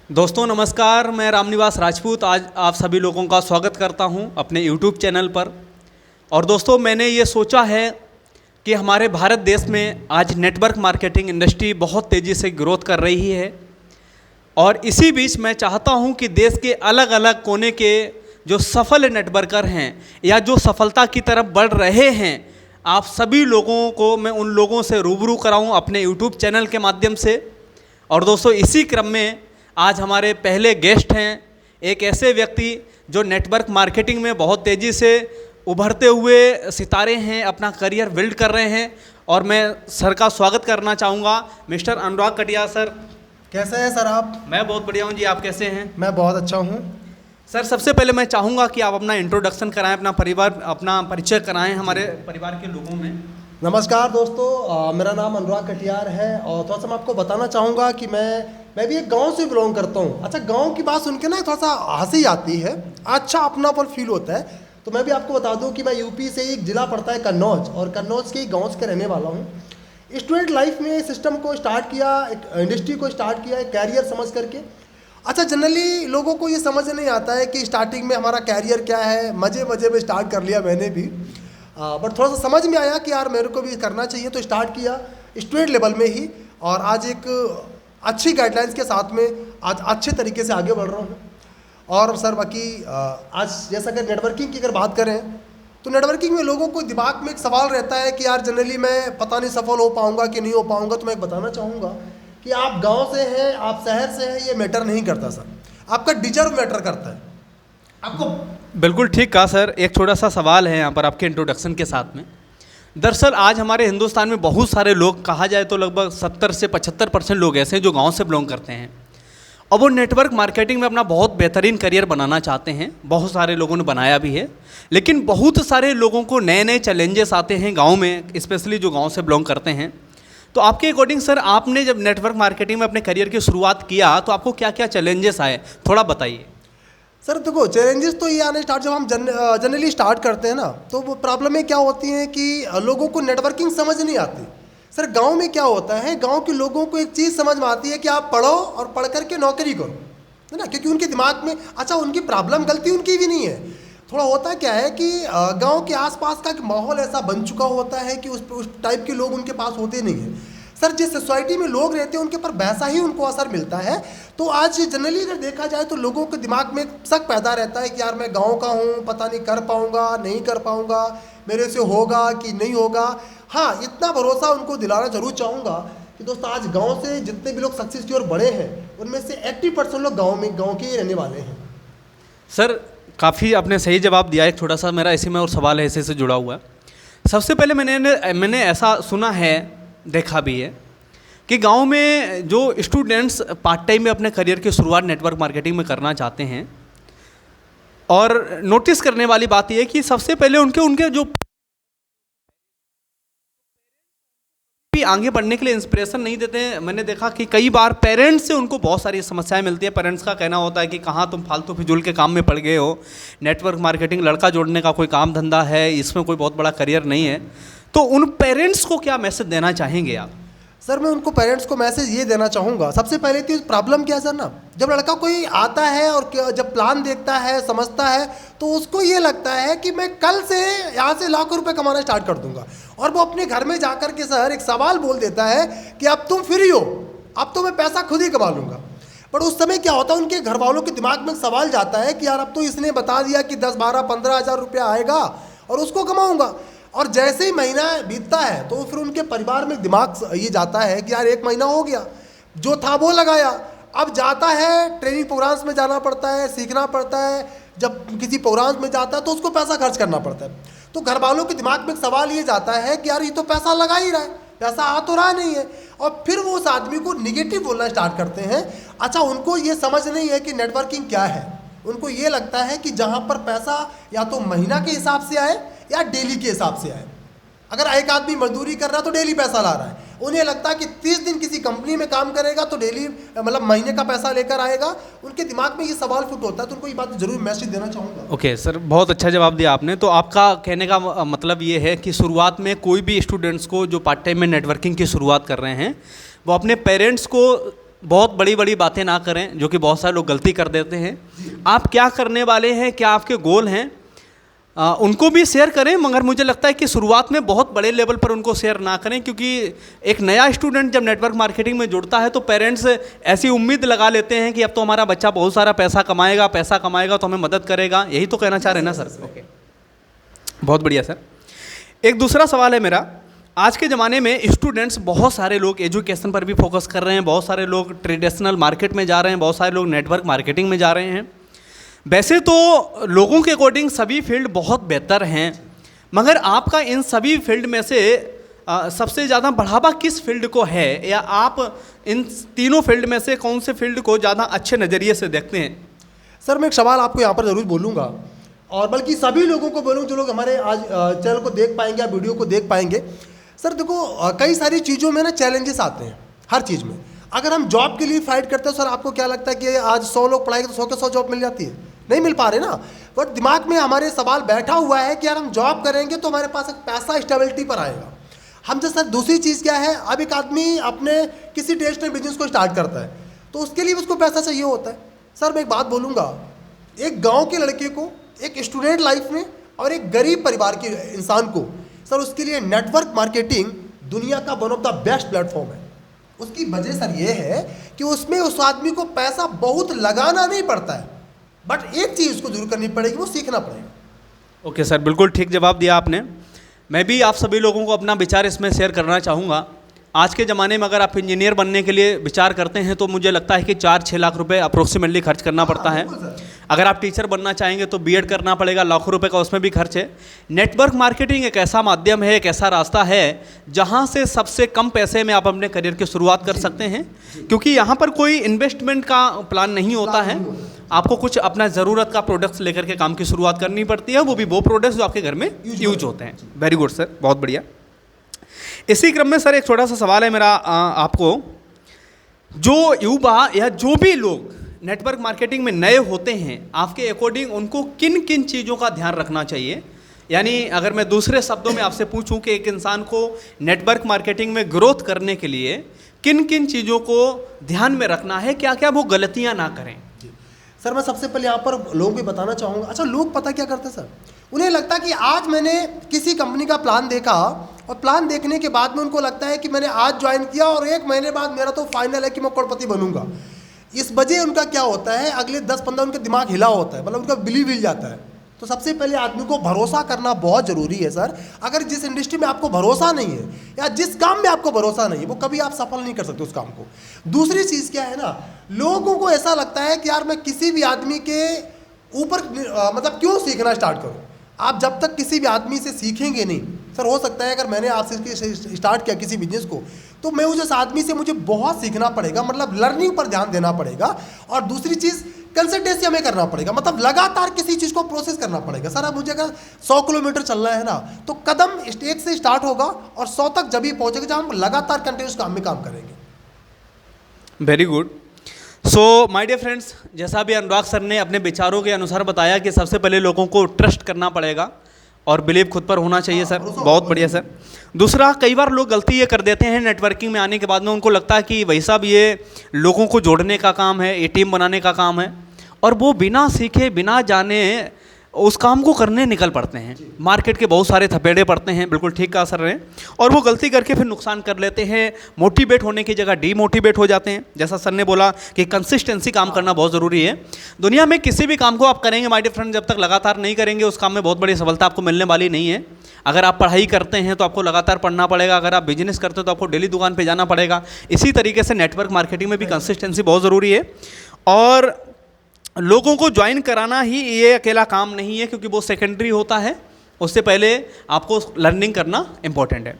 दोस्तों नमस्कार, मैं रामनिवास राजपूत आज आप सभी लोगों का स्वागत करता हूं अपने YouTube चैनल पर। और दोस्तों मैंने ये सोचा है कि हमारे भारत देश में आज नेटवर्क मार्केटिंग इंडस्ट्री बहुत तेज़ी से ग्रोथ कर रही है और इसी बीच मैं चाहता हूं कि देश के अलग अलग कोने के जो सफल नेटवर्कर हैं या जो सफलता की तरफ बढ़ रहे हैं, आप सभी लोगों को मैं उन लोगों से रूबरू कराऊँ अपने YouTube चैनल के माध्यम से। और दोस्तों इसी क्रम में आज हमारे पहले गेस्ट हैं एक ऐसे व्यक्ति जो नेटवर्क मार्केटिंग में बहुत तेज़ी से उभरते हुए सितारे हैं, अपना करियर बिल्ड कर रहे हैं। और मैं सर का स्वागत करना चाहूँगा, मिस्टर अनुराग कटियार सर। कैसे हैं सर आप? मैं बहुत बढ़िया हूँ जी, आप कैसे हैं? मैं बहुत अच्छा हूँ सर। सबसे पहले मैं चाहूँगा कि आप अपना इंट्रोडक्शन कराएं, अपना परिचय कराएं हमारे परिवार के लोगों में। नमस्कार दोस्तों, मेरा नाम अनुराग कटियार है और थोड़ा सा मैं आपको बताना चाहूँगा कि मैं भी एक गांव से बिलोंग करता हूँ। अच्छा, गांव की बात सुन के ना थोड़ा सा हंसी आती है, अच्छा अपनापन फील होता है। तो मैं भी आपको बता दूं कि मैं यूपी से एक ज़िला पड़ता है कन्नौज, और कन्नौज के गांव के रहने वाला हूँ। स्टूडेंट लाइफ में सिस्टम को स्टार्ट किया, एक इंडस्ट्री को स्टार्ट किया, एक कैरियर समझ करके। अच्छा, जनरली लोगों को ये समझ नहीं आता है कि स्टार्टिंग में हमारा कैरियर क्या है। मज़े मज़े में स्टार्ट कर लिया मैंने भी, बट थोड़ा सा समझ में आया कि यार मेरे को भी करना चाहिए, तो स्टार्ट किया स्टूडेंट लेवल में ही। और आज एक अच्छी गाइडलाइंस के साथ में आज अच्छे तरीके से आगे बढ़ रहा हूँ। और सर बाकी आज जैसा कि नेटवर्किंग की अगर बात करें तो नेटवर्किंग में लोगों को दिमाग में एक सवाल रहता है कि यार जनरली मैं पता नहीं सफल हो पाऊँगा कि नहीं हो पाऊँगा। तो मैं एक बताना चाहूँगा कि आप गाँव से हैं, आप शहर से हैं, ये मैटर नहीं करता सर, आपका डिजर्व मैटर करता है आपको। बिल्कुल ठीक कहा सर। एक छोटा सा सवाल है यहाँ पर आपके इंट्रोडक्शन के साथ में। दरअसल आज हमारे हिंदुस्तान में बहुत सारे लोग, कहा जाए तो लगभग 70 से 75% लोग ऐसे हैं जो गांव से बिलोंग करते हैं और वो नेटवर्क मार्केटिंग में अपना बहुत बेहतरीन करियर बनाना चाहते हैं। बहुत सारे लोगों ने बनाया भी है, लेकिन बहुत सारे लोगों को नए नए चैलेंजेस आते हैं गाँव में, स्पेशली जो गाँव से बिलोंग करते हैं। तो आपके अकॉर्डिंग सर, आपने जब नेटवर्क मार्केटिंग में अपने करियर की शुरुआत किया तो आपको क्या क्या चैलेंजेस आए, थोड़ा बताइए। सर देखो, चैलेंजेस तो ये आने स्टार्ट जब हम जनरली स्टार्ट करते हैं ना, तो वो प्रॉब्लमें क्या होती हैं कि लोगों को नेटवर्किंग समझ नहीं आती। सर गांव में क्या होता है, गांव के लोगों को एक चीज़ समझ में आती है कि आप पढ़ो और पढ़ करके नौकरी करो, है ना, क्योंकि उनके दिमाग में अच्छा उनकी प्रॉब्लम गलती उनकी भी नहीं है। थोड़ा होता क्या है कि गाँव के आसपास का माहौल ऐसा बन चुका होता है कि उस टाइप के लोग उनके पास होते नहीं हैं। सर जिस सोसाइटी में लोग रहते हैं उनके पर वैसा ही उनको असर मिलता है। तो आज जनरली अगर देखा जाए तो लोगों के दिमाग में शक पैदा रहता है कि यार मैं गांव का हूँ, पता नहीं कर पाऊँगा नहीं कर पाऊँगा, मेरे से होगा कि नहीं होगा। हाँ, इतना भरोसा उनको दिलाना जरूर चाहूँगा कि दोस्तों आज गाँव से जितने भी लोग सक्सेस की ओर बढ़े हैं उनमें से 80% लोग गाँव के ही रहने वाले हैं। सर काफ़ी आपने सही जवाब दिया। एक छोटा सा मेरा इसी में और सवाल है, इसी से जुड़ा हुआ। सबसे पहले मैंने ऐसा सुना है, देखा भी है कि गांव में जो स्टूडेंट्स पार्ट टाइम में अपने करियर की शुरुआत नेटवर्क मार्केटिंग में करना चाहते हैं, और नोटिस करने वाली बात यह है कि सबसे पहले उनके जो भी आगे बढ़ने के लिए इंस्पिरेशन नहीं देते हैं। मैंने देखा कि कई बार पेरेंट्स से उनको बहुत सारी समस्याएं मिलती है। पेरेंट्स का कहना होता है कि कहाँ तुम फालतू फिजूल के काम में पड़ गए हो, नेटवर्क मार्केटिंग लड़का जोड़ने का कोई काम धंधा है, इसमें कोई बहुत बड़ा करियर नहीं है। तो उन पेरेंट्स को क्या मैसेज देना चाहेंगे आप? सर मैं उनको पेरेंट्स को मैसेज ये देना चाहूँगा, सबसे पहले तो प्रॉब्लम क्या है सर ना, जब लड़का कोई आता है और जब प्लान देखता है, समझता है, तो उसको ये लगता है कि मैं कल से यहाँ से लाखों रुपए कमाना स्टार्ट कर दूंगा। और वो अपने घर में जाकर के सर एक सवाल बोल देता है कि अब तुम फ्री हो, अब तो मैं पैसा खुद ही कमा लूँगा। पर उस समय क्या होता है, उनके घर वालों के दिमाग में सवाल जाता है कि यार अब तो इसने बता दिया कि 10, 12, 15 हज़ार रुपया आएगा और उसको कमाऊँगा। और जैसे ही महीना बीतता है तो फिर उनके परिवार में दिमाग ये जाता है कि यार 1 महीना हो गया, जो था वो लगाया, अब जाता है ट्रेनिंग प्रोग्राम्स में जाना पड़ता है, सीखना पड़ता है। जब किसी प्रोग्राम्स में जाता है तो उसको पैसा खर्च करना पड़ता है। तो घर वालों के दिमाग में एक सवाल ये जाता है कि यार ये तो पैसा लगा ही रहा है, पैसा आ तो रहा नहीं है। और फिर वो उस आदमी को निगेटिव बोलना स्टार्ट करते हैं। अच्छा, उनको ये समझ नहीं है कि नेटवर्किंग क्या है। उनको ये लगता है कि जहाँ पर पैसा या तो महीना के हिसाब से आए या डेली के हिसाब से आए। अगर एक आदमी मजदूरी कर रहा है तो डेली पैसा ला रहा है, उन्हें लगता है कि 30 दिन किसी कंपनी में काम करेगा तो डेली मतलब महीने का पैसा लेकर आएगा। उनके दिमाग में ये सवाल फिट होता है, तो उनको ये बात जरूर मैसेज देना चाहूँगा। ओके सर, बहुत अच्छा जवाब दिया आपने। तो आपका कहने का मतलब ये है कि शुरुआत में कोई भी स्टूडेंट्स को जो पार्ट टाइम में नेटवर्किंग की शुरुआत कर रहे हैं, वो अपने पेरेंट्स को बहुत बड़ी बड़ी बातें ना करें, जो कि बहुत सारे लोग गलती कर देते हैं। आप क्या करने वाले हैं, क्या आपके गोल हैं, उनको भी शेयर करें, मगर मुझे लगता है कि शुरुआत में बहुत बड़े लेवल पर उनको शेयर ना करें, क्योंकि एक नया स्टूडेंट जब नेटवर्क मार्केटिंग में जुड़ता है तो पेरेंट्स ऐसी उम्मीद लगा लेते हैं कि अब तो हमारा बच्चा बहुत सारा पैसा कमाएगा तो हमें मदद करेगा। यही तो कहना चाह रहे हैं ना सर? ओके, बहुत बढ़िया सर। एक दूसरा सवाल है मेरा, आज के ज़माने में स्टूडेंट्स, बहुत सारे लोग एजुकेशन पर भी फोकस कर रहे हैं, बहुत सारे लोग ट्रेडिशनल मार्केट में जा रहे हैं, बहुत सारे लोग नेटवर्क मार्केटिंग में जा रहे हैं। वैसे तो लोगों के अकॉर्डिंग सभी फील्ड बहुत बेहतर हैं, मगर आपका इन सभी फील्ड में से सबसे ज़्यादा बढ़ावा किस फील्ड को है, या आप इन तीनों फील्ड में से कौन से फील्ड को ज़्यादा अच्छे नज़रिए से देखते हैं? सर मैं एक सवाल आपको यहाँ पर ज़रूर बोलूँगा, और बल्कि सभी लोगों को बोलूँ जो लोग हमारे आज चैनल को देख पाएंगे या वीडियो को देख पाएंगे। सर देखो, कई सारी चीज़ों में ना चैलेंजेस आते हैं, हर चीज़ में। अगर हम जॉब के लिए फाइट करते हैं सर, आपको क्या लगता है कि आज 100 लोग पढ़ाएंगे तो 100 के 100 जॉब मिल जाती है? नहीं मिल पा रहे ना। बट दिमाग में हमारे सवाल बैठा हुआ है कि यार हम जॉब करेंगे तो हमारे पास एक पैसा स्टेबिलिटी पर आएगा। हम जैसे दूसरी चीज़ क्या है, अब एक आदमी अपने किसी ट्रेडिशनल बिजनेस को स्टार्ट करता है तो उसके लिए उसको पैसा चाहिए होता है। सर मैं एक बात बोलूँगा, एक गाँव के लड़के को, एक स्टूडेंट लाइफ में और एक गरीब परिवार के इंसान को, सर उसके लिए नेटवर्क मार्केटिंग दुनिया का one of the best platform है। उसकी वजह सर ये है कि उसमें उस आदमी को पैसा बहुत लगाना नहीं पड़ता है, बट एक चीज़ उसको जरूर करनी पड़ेगी, वो सीखना पड़ेगा। ओके सर, बिल्कुल ठीक जवाब दिया आपने। मैं भी आप सभी लोगों को अपना विचार इसमें शेयर करना चाहूँगा। आज के ज़माने में अगर आप इंजीनियर बनने के लिए विचार करते हैं तो मुझे लगता है कि 4-6 लाख रुपए अप्रोक्सीमेटली खर्च करना पड़ता है। अगर आप टीचर बनना चाहेंगे तो बीएड करना पड़ेगा, लाखों रुपए का उसमें भी खर्च है। नेटवर्क मार्केटिंग एक ऐसा माध्यम है, एक ऐसा रास्ता है जहां से सबसे कम पैसे में आप अपने करियर की शुरुआत कर सकते हैं, क्योंकि यहाँ पर कोई इन्वेस्टमेंट का प्लान नहीं होता है। आपको कुछ अपना ज़रूरत का प्रोडक्ट्स लेकर के काम की शुरुआत करनी पड़ती है, वो भी वो प्रोडक्ट्स जो आपके घर में यूज होते हैं। वेरी गुड सर, बहुत बढ़िया। इसी क्रम में सर एक छोटा सा सवाल है मेरा आपको, जो युवा या जो भी लोग नेटवर्क मार्केटिंग में नए होते हैं, आपके अकॉर्डिंग उनको किन किन चीज़ों का ध्यान रखना चाहिए? यानी अगर मैं दूसरे शब्दों में आपसे पूछूं कि एक इंसान को नेटवर्क मार्केटिंग में ग्रोथ करने के लिए किन किन चीज़ों को ध्यान में रखना है, क्या क्या वो गलतियां ना करें? सर मैं सबसे पहले यहाँ पर लोगों को बताना चाहूँगा, अच्छा लोग पता क्या करते हैं सर, उन्हें लगता है कि आज मैंने किसी कंपनी का प्लान देखा और प्लान देखने के बाद में उनको लगता है कि मैंने आज ज्वाइन किया और 1 महीने बाद मेरा तो फाइनल है कि मैं करोड़पति बनूंगा। इस वजह उनका क्या होता है, अगले 10-15 उनका दिमाग हिला होता है, मतलब उनका बिलीव हिल जाता है। तो सबसे पहले आदमी को भरोसा करना बहुत ज़रूरी है सर। अगर जिस इंडस्ट्री में आपको भरोसा नहीं है या जिस काम में आपको भरोसा नहीं है, वो कभी आप सफल नहीं कर सकते उस काम को। दूसरी चीज़ क्या है ना, लोगों को ऐसा लगता है कि यार मैं किसी भी आदमी के ऊपर मतलब क्यों सीखना स्टार्ट करूँ। आप जब तक किसी भी आदमी से सीखेंगे नहीं सर, हो सकता है अगर मैंने आपसे स्टार्ट किया किसी बिजनेस को तो मैं उस आदमी से मुझे बहुत सीखना पड़ेगा, मतलब लर्निंग पर ध्यान देना पड़ेगा। और दूसरी चीज़ कंसिस्टेंसी हमें करना पड़ेगा, मतलब लगातार किसी चीज़ को प्रोसेस करना पड़ेगा। सर अब मुझे अगर 100 किलोमीटर चलना है ना, तो कदम 1 से स्टार्ट होगा और 100 तक जब ही पहुँचेगा जब हम लगातार कंटिन्यूस काम में काम करेंगे। Very good. So my dear friends, जैसा भी अनुराग सर ने अपने विचारों के अनुसार बताया कि सबसे पहले लोगों को ट्रस्ट करना पड़ेगा और बिलीव खुद पर होना चाहिए सर, बहुत बढ़िया सर। दूसरा, कई बार लोग गलती ये कर देते हैं नेटवर्किंग में आने के बाद में, उनको लगता है कि वही साहब ये लोगों को जोड़ने का काम है, ये टीम बनाने का काम है, और वो बिना सीखे बिना जाने उस काम को करने निकल पड़ते हैं। मार्केट के बहुत सारे थपेड़े पड़ते हैं, बिल्कुल ठीक कहा सर ने, और वो गलती करके फिर नुकसान कर लेते हैं। मोटिवेट होने की जगह डीमोटिवेट हो जाते हैं। जैसा सर ने बोला कि कंसिस्टेंसी काम करना बहुत ज़रूरी है। दुनिया में किसी भी काम को आप करेंगे माय डियर फ्रेंड, जब तक लगातार नहीं करेंगे उस काम में बहुत बड़ी सफलता आपको मिलने वाली नहीं है। अगर आप पढ़ाई करते हैं तो आपको लगातार पढ़ना पड़ेगा, अगर आप बिजनेस करते हो तो आपको डेली दुकान पर जाना पड़ेगा। इसी तरीके से नेटवर्क मार्केटिंग में भी कंसिस्टेंसी बहुत ज़रूरी है। और लोगों को ज्वाइन कराना ही ये अकेला काम नहीं है, क्योंकि वो सेकेंडरी होता है, उससे पहले आपको लर्निंग करना इम्पोर्टेंट है।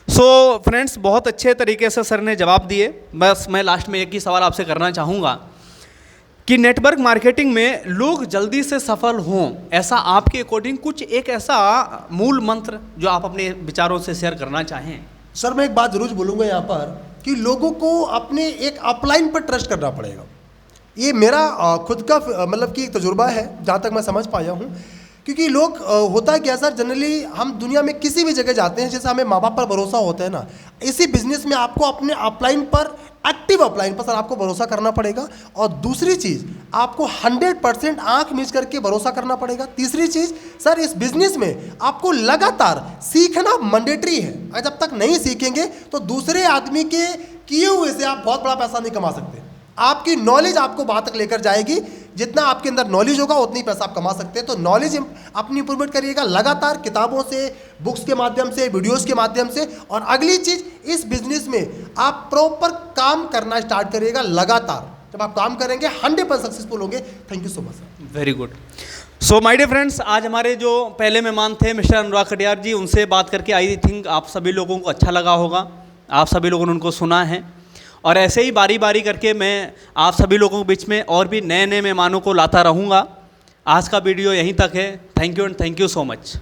सो फ्रेंड्स, बहुत अच्छे तरीके से सर ने जवाब दिए। बस मैं लास्ट में एक ही सवाल आपसे करना चाहूँगा कि नेटवर्क मार्केटिंग में लोग जल्दी से सफल हों, ऐसा आपके अकॉर्डिंग कुछ एक ऐसा मूल मंत्र जो आप अपने विचारों से शेयर करना चाहें? सर मैं एक बात जरूर बोलूँगा यहाँ पर कि लोगों को अपने एक अपलाइन पर ट्रस्ट करना पड़ेगा। ये मेरा खुद का मतलब कि एक तजुर्बा है, जहाँ तक मैं समझ पाया हूँ क्योंकि लोग होता क्या सर, जनरली हम दुनिया में किसी भी जगह जाते हैं, जैसे हमें माँ बाप पर भरोसा होता है ना, इसी बिजनेस में आपको अपने अपलाइन पर, एक्टिव अपलाइन पर सर आपको भरोसा करना पड़ेगा। और दूसरी चीज़, आपको 100% आंख मीच करके भरोसा करना पड़ेगा। तीसरी चीज़ सर, इस बिजनेस में आपको लगातार सीखना मैंडेटरी है। अगर जब तक नहीं सीखेंगे तो दूसरे आदमी के किए हुए से आप बहुत बड़ा पैसा नहीं कमा सकते। आपकी नॉलेज आपको वहाँ तक लेकर जाएगी, जितना आपके अंदर नॉलेज होगा उतनी पैसा आप कमा सकते हैं। तो नॉलेज अपनी इंप्रूवमेंट करिएगा लगातार, किताबों से, बुक्स के माध्यम से, वीडियोस के माध्यम से। और अगली चीज़, इस बिजनेस में आप प्रॉपर काम करना स्टार्ट करिएगा लगातार। जब आप काम करेंगे 100% सक्सेसफुल होंगे। Thank you so much sir. Very good. So my dear friends, आज हमारे जो पहले मेहमान थे मिस्टर अनुराग कटियार जी, उनसे बात करके आई थिंक आप सभी लोगों को अच्छा लगा होगा, आप सभी लोगों ने उनको सुना है। और ऐसे ही बारी बारी करके मैं आप सभी लोगों के बीच में और भी नए नए मेहमानों को लाता रहूँगा। आज का वीडियो यहीं तक है। Thank you and thank you so much.